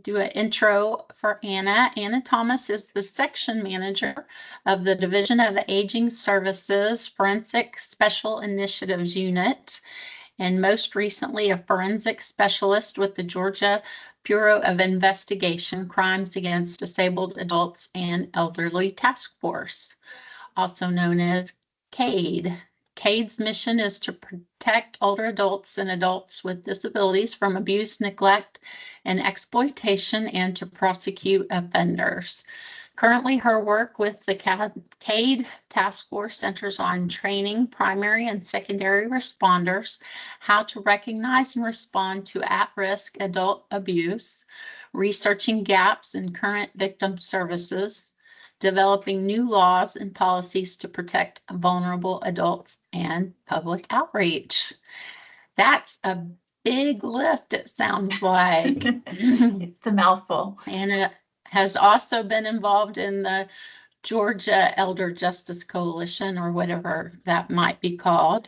do an intro for Anna. Anna Thomas is the section manager of the Division of Aging Services Forensic Special Initiatives Unit, and most recently a forensic specialist with the Georgia Bureau of Investigation Crimes Against Disabled Adults and Elderly Task Force, also known as Cade. Cade's mission is to protect older adults and adults with disabilities from abuse, neglect, and exploitation, and to prosecute offenders. Currently, her work with the Cade Task Force centers on training primary and secondary responders how to recognize and respond to at-risk adult abuse, researching gaps in current victim services, developing new laws and policies to protect vulnerable adults, and public outreach. That's a big lift, it sounds like. It's a mouthful. Anna has also been involved in the Georgia Elder Justice Coalition, or whatever that might be called.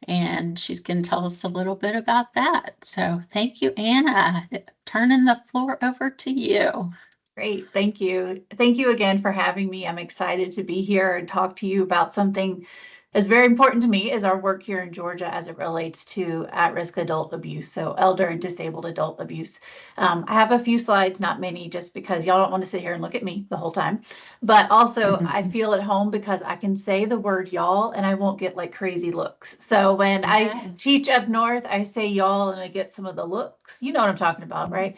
And she's going to tell us a little bit about that. So thank you, Anna. Turning the floor over to you. Great. Thank you. Thank you again for having me. I'm excited to be here and talk to you about something that's very important to me, is our work here in Georgia as it relates to at-risk adult abuse, so elder and disabled adult abuse. I have a few slides, not many, just because y'all don't want to sit here and look at me the whole time. But also I feel at home because I can say the word y'all and I won't get like crazy looks. So when I teach up north, I say y'all and I get some of the looks. You know what I'm talking about, right?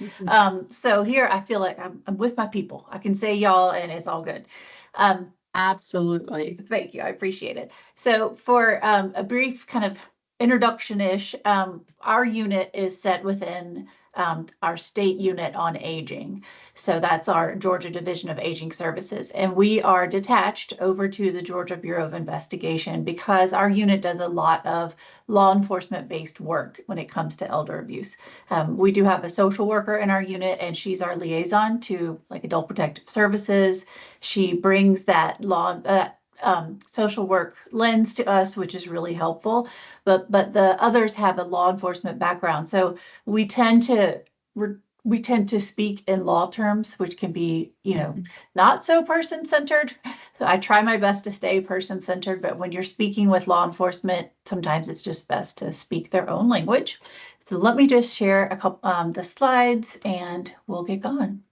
So here I feel like I'm with my people. I can say y'all and it's all good. Absolutely. Thank you. I appreciate it. So for a brief kind of introduction-ish, our unit is set within our state unit on aging. So that's our Georgia Division of Aging Services. And we are detached over to the Georgia Bureau of Investigation because our unit does a lot of law enforcement-based work when it comes to elder abuse. We do have a social worker in our unit, and she's our liaison to like Adult Protective Services. She brings that social work lens to us, which is really helpful. But the others have a law enforcement background, so we tend to speak in law terms, which can be, not so person-centered. So I try my best to stay person-centered, but when you're speaking with law enforcement, sometimes it's just best to speak their own language. So let me just share a couple the slides and we'll get going.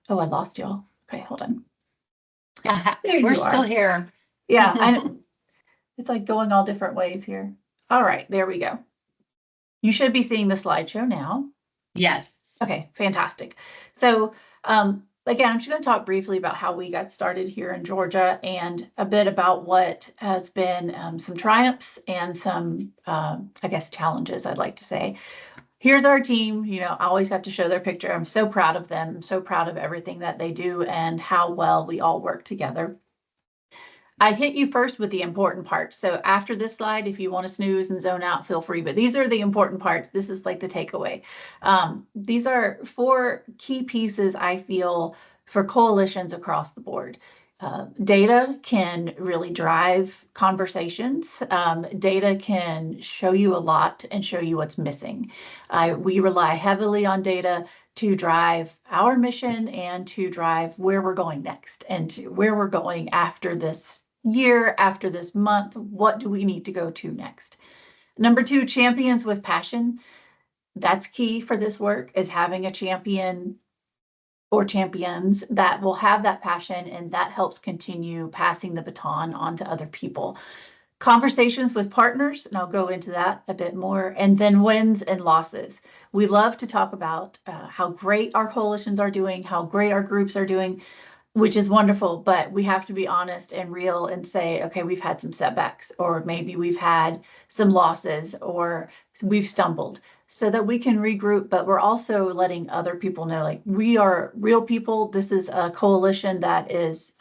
Oh, I lost y'all. Okay, hold on. We're still here. Yeah, I know. It's like going all different ways here. All right, there we go. You should be seeing the slideshow now. Yes. Okay, fantastic. So again, I'm just going to talk briefly about how we got started here in Georgia and a bit about what has been some triumphs and some, I guess, challenges, I'd like to say. Here's our team. I always have to show their picture. I'm so proud of them. I'm so proud of everything that they do and how well we all work together. I hit you first with the important parts. So after this slide, if you want to snooze and zone out, feel free. But these are the important parts. This is like the takeaway. These are 4 key pieces, I feel, for coalitions across the board. Data can really drive conversations. Data can show you a lot and show you what's missing. We rely heavily on data to drive our mission and to drive where we're going next and to where we're going after this year, after this month. What do we need to go to next? Number 2, champions with passion. That's key for this work, is having a champion or champions that will have that passion, and that helps continue passing the baton on to other people. Conversations with partners, and I'll go into that a bit more, and then wins and losses. We love to talk about how great our coalitions are doing, how great our groups are doing, which is wonderful, but we have to be honest and real and say, okay, we've had some setbacks, or maybe we've had some losses, or we've stumbled, so that we can regroup. But we're also letting other people know, like, we are real people. This is a coalition that is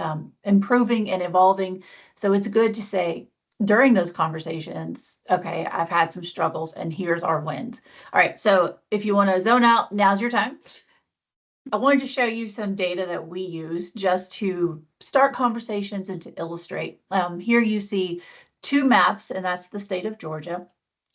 improving and evolving. So it's good to say during those conversations, okay, I've had some struggles and here's our wins. All right, so if you want to zone out, now's your time. I wanted to show you some data that we use just to start conversations and to illustrate. Here you see 2 maps, and that's the state of Georgia.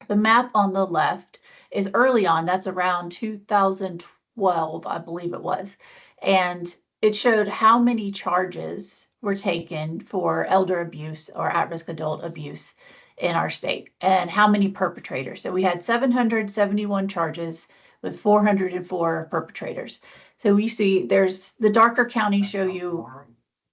The map on the left is early on. That's around 2000, 2012, I believe it was. And it showed how many charges were taken for elder abuse or at-risk adult abuse in our state and how many perpetrators. So we had 771 charges with 404 perpetrators. So we see there's the darker counties show you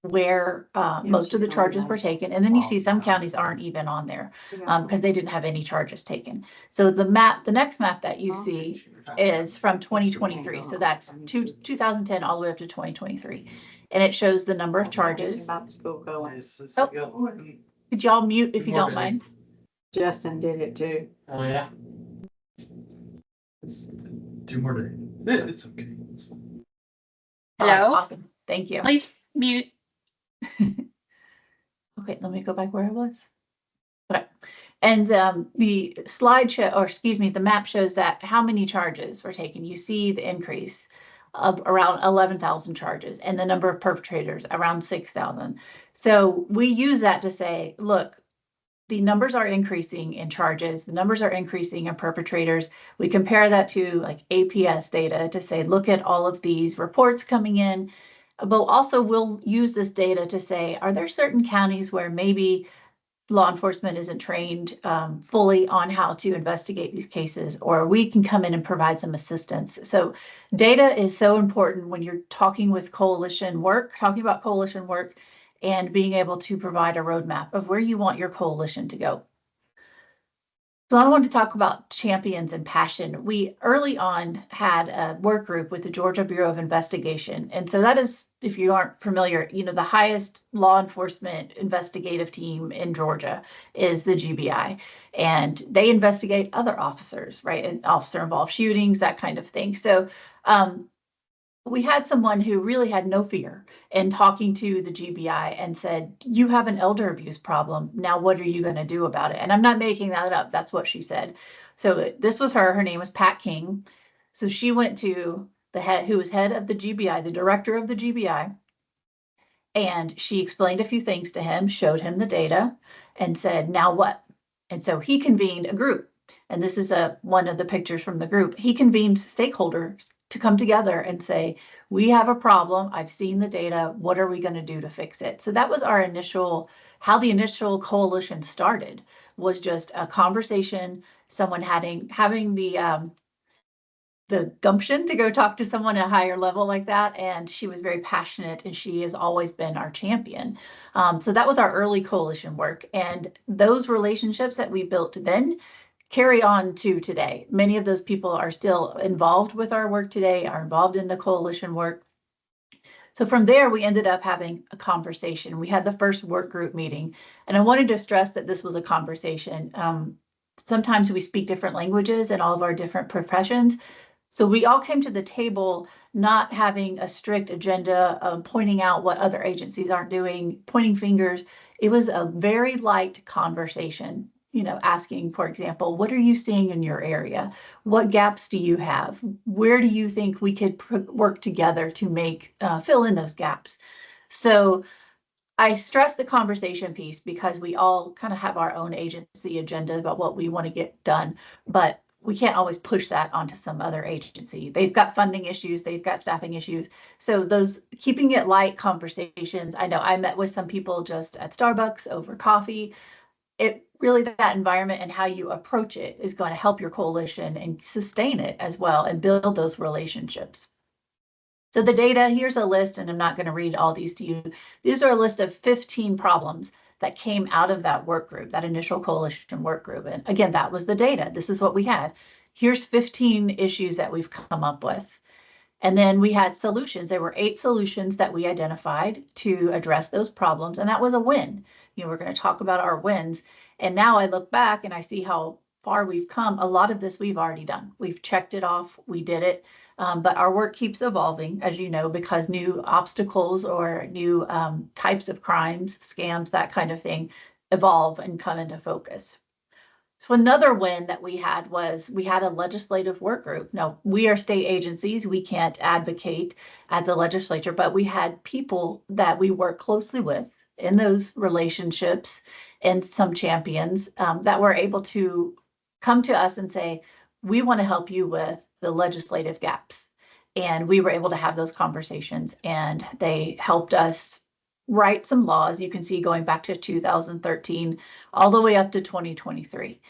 where most of the charges were taken. And then you see some counties aren't even on there because they didn't have any charges taken. So the next map that you see is from 2023. So that's 2010 all the way up to 2023. And it shows the number of charges. Oh, could y'all mute if you don't mind? Justin did it too. Oh, yeah. It's 2 more days. It's okay. It's fine. All right, Hello? awesome. Thank you. Please mute. Okay, let me go back where I was. Okay. And the slideshow, or excuse me, the map shows that how many charges were taken. You see the increase of around 11,000 charges and the number of perpetrators around 6,000. So we use that to say, look, the numbers are increasing in charges, the numbers are increasing in perpetrators. We compare that to like APS data to say, look at all of these reports coming in, but also we'll use this data to say, are there certain counties where maybe law enforcement isn't trained fully on how to investigate these cases, or we can come in and provide some assistance. So data is so important when you're talking with coalition work, talking about coalition work, and being able to provide a roadmap of where you want your coalition to go. So I want to talk about champions and passion. We early on had a work group with the Georgia Bureau of Investigation. And so that is, if you aren't familiar, you know, the highest law enforcement investigative team in Georgia is the GBI. And they investigate other officers, right? And officer involved shootings, that kind of thing. So we had someone who really had no fear in talking to the GBI and said, you have an elder abuse problem. Now, what are you going to do about it? And I'm not making that up. That's what she said. So this was her. Her name was Pat King. So she went to the head, who was head of the GBI, the director of the GBI, and she explained a few things to him, showed him the data, and said, now what? And so he convened a group. And this is one of the pictures from the group. He convened stakeholders to come together and say, we have a problem. I've seen the data. What are we going to do to fix it? So that was our initial, how the initial coalition started, was just a conversation, someone having the gumption to go talk to someone at a higher level like that. And she was very passionate, and she has always been our champion. So that was our early coalition work. And those relationships that we built then carry on to today. Many of those people are still involved with our work today, are involved in the coalition work. So from there, we ended up having a conversation. We had the first work group meeting, and I wanted to stress that this was a conversation. Sometimes we speak different languages in all of our different professions. So we all came to the table not having a strict agenda of pointing out what other agencies aren't doing, pointing fingers. It was a very light conversation, you know, asking, for example, what are you seeing in your area? What gaps do you have? Where do you think we could work together to make fill in those gaps? So I stress the conversation piece because we all kind of have our own agency agenda about what we want to get done, but we can't always push that onto some other agency. They've got funding issues, they've got staffing issues. So those keeping it light conversations, I know I met with some people just at Starbucks over coffee. It really, that environment and how you approach it is going to help your coalition and sustain it as well and build those relationships. So the data, here's a list, and I'm not going to read all these to you. These are a list of 15 problems that came out of that work group, that initial coalition work group. And again, that was the data. This is what we had. Here's 15 issues that we've come up with. And then we had solutions. There were 8 solutions that we identified to address those problems, and that was a win. You know, we're going to talk about our wins. And now I look back and I see how far we've come. A lot of this we've already done. We've checked it off. We did it. But our work keeps evolving, as you know, because new obstacles or new types of crimes, scams, that kind of thing evolve and come into focus. So another win that we had was we had a legislative work group. Now, we are state agencies. We can't advocate at the legislature, but we had people that we work closely with in those relationships and some champions that were able to come to us and say, we want to help you with the legislative gaps. And we were able to have those conversations, and they helped us write some laws. You can see going back to 2013 all the way up to 2023.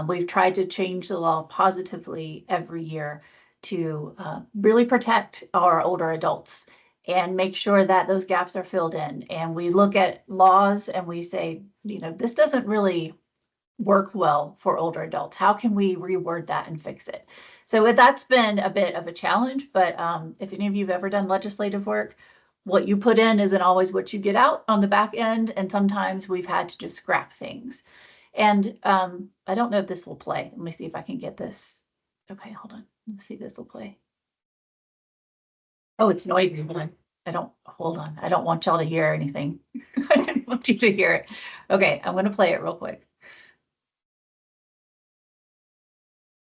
We've tried to change the law positively every year to really protect our older adults and make sure that those gaps are filled in. And we look at laws and we say, this doesn't really work well for older adults. How can we reword that and fix it? So that's been a bit of a challenge, but if any of you have ever done legislative work, what you put in isn't always what you get out on the back end. And sometimes we've had to just scrap things. And I don't know if this will play. Let me see if I can get this. Okay, hold on. Let me see if this will play. Oh, it's noisy. Hold on. I don't want y'all to hear anything. I didn't want you to hear it. Okay, I'm going to play it real quick.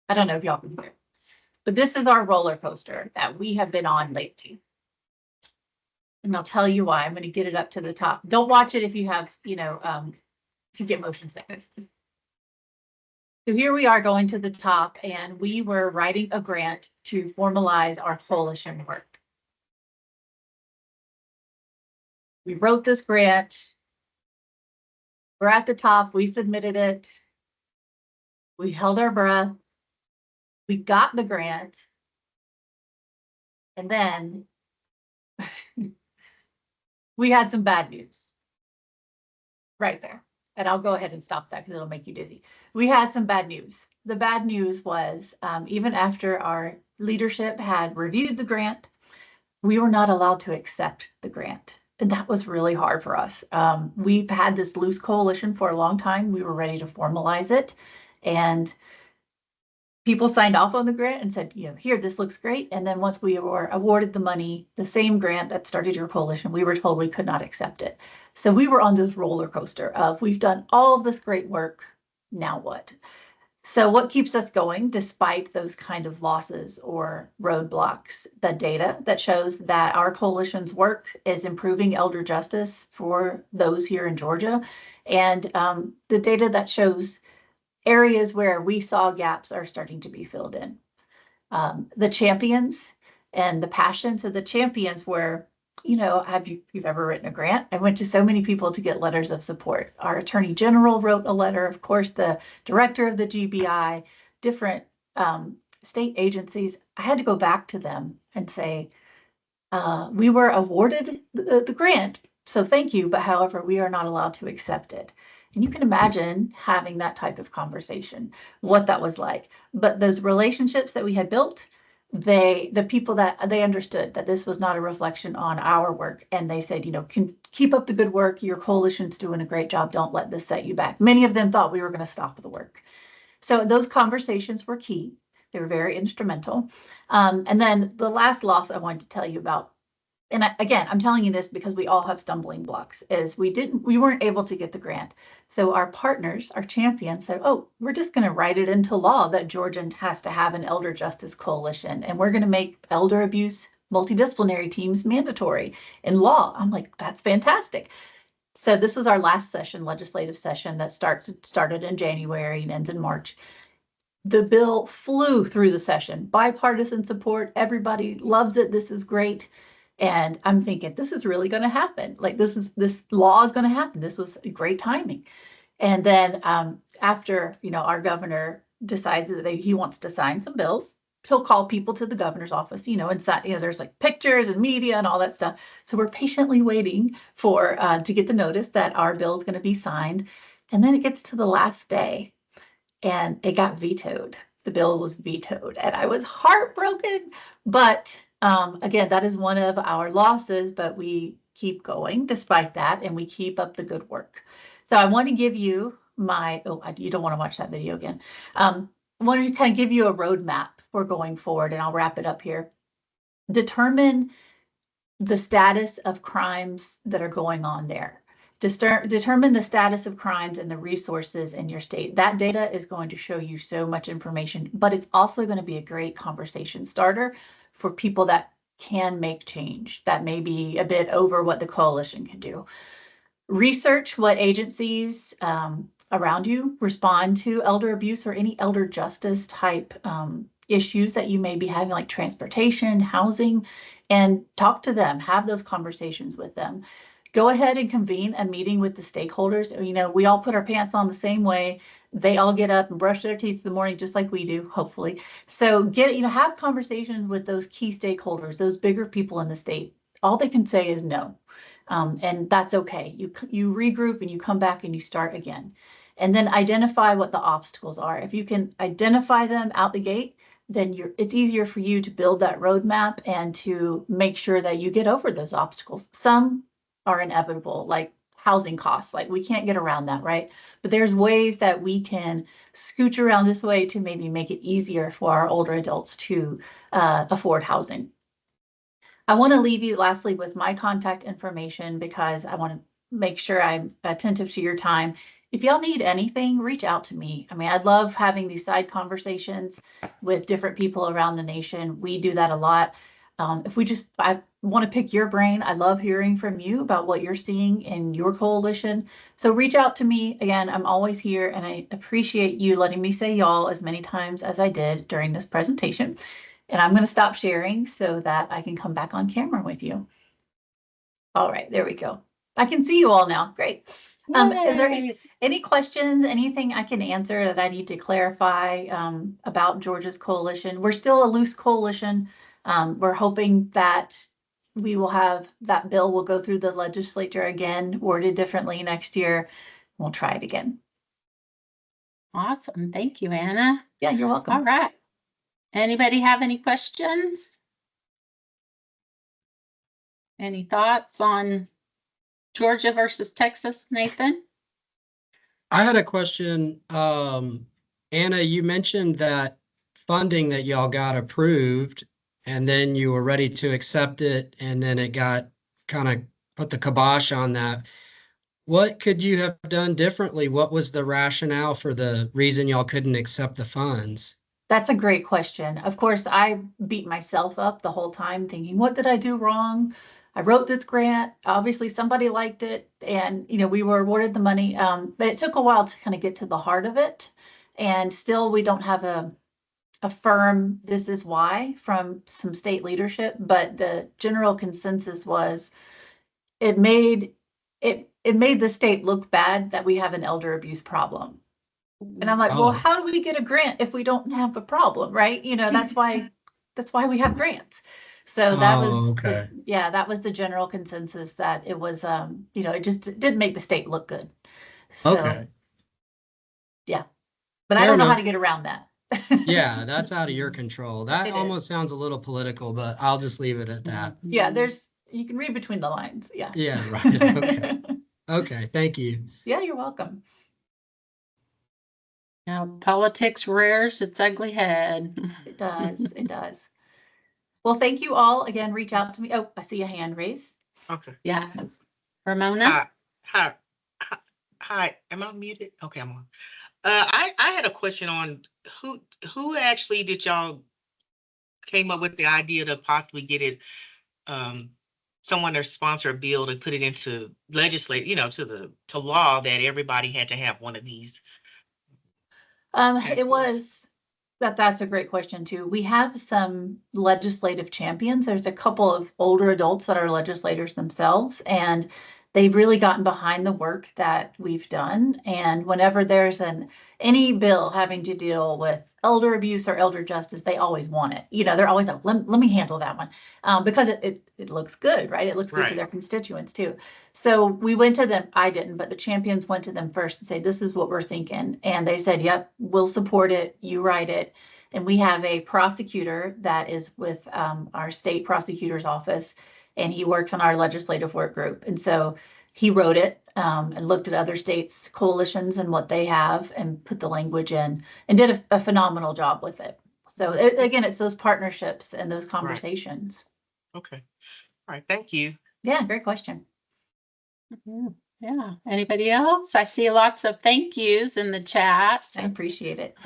I don't know if y'all can hear it, but this is our roller coaster that we have been on lately. And I'll tell you why. I'm going to get it up to the top. Don't watch it if you have, if you get motion sickness. So here we are going to the top, and we were writing a grant to formalize our coalition work. We wrote this grant. We're at the top. We submitted it. We held our breath. We got the grant. And then we had some bad news right there. And I'll go ahead and stop that because it'll make you dizzy. We had some bad news. The bad news was even after our leadership had reviewed the grant, we were not allowed to accept the grant. And that was really hard for us. We've had this loose coalition for a long time. We were ready to formalize it. And people signed off on the grant and said, here, this looks great. And then once we were awarded the money, the same grant that started your coalition, we were told we could not accept it. So we were on this roller coaster of, we've done all of this great work, now what? So what keeps us going despite those kind of losses or roadblocks? The data that shows that our coalition's work is improving elder justice for those here in Georgia. And the data that shows areas where we saw gaps are starting to be filled in. The champions and the passions of the champions were, have you've ever written a grant? I went to so many people to get letters of support. Our attorney general wrote a letter, of course, the director of the GBI, different state agencies. I had to go back to them and say, we were awarded the grant, so thank you, but however, we are not allowed to accept it. And you can imagine having that type of conversation, what that was like. But those relationships that we had built, the people that they understood that this was not a reflection on our work. And they said, keep up the good work. Your coalition's doing a great job. Don't let this set you back. Many of them thought we were going to stop the work. So those conversations were key. They were very instrumental. And then the last loss I wanted to tell you about, and again, I'm telling you this because we all have stumbling blocks, is we weren't able to get the grant. So our partners, our champions said, oh, we're just going to write it into law that Georgia has to have an elder justice coalition. And we're going to make elder abuse multidisciplinary teams mandatory in law. I'm like, that's fantastic. So this was our last session, legislative session that started in January and ends in March. The bill flew through the session, bipartisan support. Everybody loves it. This is great. And I'm thinking, this is really going to happen. Like this law is going to happen. This was great timing. And then after, our governor decides that he wants to sign some bills, he'll call people to the governor's office, and there's like pictures and media and all that stuff. So we're patiently waiting for to get the notice that our bill is going to be signed. And then it gets to the last day and it got vetoed. The bill was vetoed and I was heartbroken. But again, that is one of our losses, but we keep going despite that, and we keep up the good work. So I want to give you you don't want to watch that video again. I wanted to kind of give you a roadmap for going forward, and I'll wrap it up here. Determine the status of crimes that are going on there. Determine the status of crimes and the resources in your state. That data is going to show you so much information, but it's also going to be a great conversation starter for people that can make change, that may be a bit over what the coalition can do. Research what agencies around you respond to elder abuse or any elder justice type issues that you may be having, like transportation, housing, and talk to them, have those conversations with them. Go ahead and convene a meeting with the stakeholders. You know, we all put our pants on the same way. They all get up and brush their teeth in the morning, just like we do, hopefully. So have conversations with those key stakeholders, those bigger people in the state. All they can say is no. And that's okay. You regroup and you come back and you start again. And then identify what the obstacles are. If you can identify them out the gate, then it's easier for you to build that roadmap and to make sure that you get over those obstacles. Some are inevitable, like housing costs, like we can't get around that, right? But there's ways that we can scooch around this way to maybe make it easier for our older adults to afford housing. I want to leave you lastly with my contact information because I want to make sure I'm attentive to your time. If y'all need anything, reach out to me. I mean, I love having these side conversations with different people around the nation. We do that a lot. I want to pick your brain. I love hearing from you about what you're seeing in your coalition. So reach out to me. Again, I'm always here and I appreciate you letting me say y'all as many times as I did during this presentation. And I'm going to stop sharing so that I can come back on camera with you. All right, there we go. I can see you all now. Great. Is there any questions, anything I can answer that I need to clarify about Georgia's coalition? We're still a loose coalition. We're hoping that we will have that bill will go through the legislature again, worded differently next year. We'll try it again. Awesome. Thank you, Anna. Yeah, you're welcome. All right. Anybody have any questions? Any thoughts on Georgia versus Texas, Nathan? I had a question. Anna, you mentioned that funding that y'all got approved and then you were ready to accept it and then it got kind of put the kibosh on that. What could you have done differently? What was the rationale for the reason y'all couldn't accept the funds? That's a great question. Of course, I beat myself up the whole time thinking, what did I do wrong? I wrote this grant. Obviously, somebody liked it and, we were awarded the money. But it took a while to kind of get to the heart of it. And still, we don't have a firm, this is why from some state leadership. But the general consensus was it made the state look bad that we have an elder abuse problem. And I'm like, well, how do we get a grant if we don't have a problem, right? That's why we have grants. So that was, that was the general consensus that it was, it just didn't make the state look good. So, yeah, but I don't know how to get around that. Yeah, that's out of your control. That almost sounds a little political, but I'll just leave it at that. Yeah, you can read between the lines. Yeah. Yeah, right. Okay. Okay, thank you. Yeah, you're welcome. Now, politics rears its ugly head. It does. It does. Well, thank you all. Again, reach out to me. Oh, I see a hand raised. Okay. Yeah. Ramona? Hi. Am I muted? Okay, I'm on. I had a question on who actually did y'all came up with the idea to possibly get it, someone to sponsor a bill to put it into legislate, to law that everybody had to have one of these. It was that's a great question too. We have some legislative champions. There's a couple of older adults that are legislators themselves, and they've really gotten behind the work that we've done. And whenever there's any bill having to deal with elder abuse or elder justice, they always want it. They're always like, let me handle that one, because it looks good, right? It looks good to their constituents too. So we went to them. I didn't, but the champions went to them first and say, this is what we're thinking. And they said, yep, we'll support it. You write it. And we have a prosecutor that is with our state prosecutor's office, and he works on our legislative work group. And so he wrote it and looked at other states' coalitions and what they have and put the language in and did a phenomenal job with it. So again, it's those partnerships and those conversations. Okay. All right. Thank you. Yeah, great question. Yeah. Anybody else? I see lots of thank yous in the chat. I appreciate it.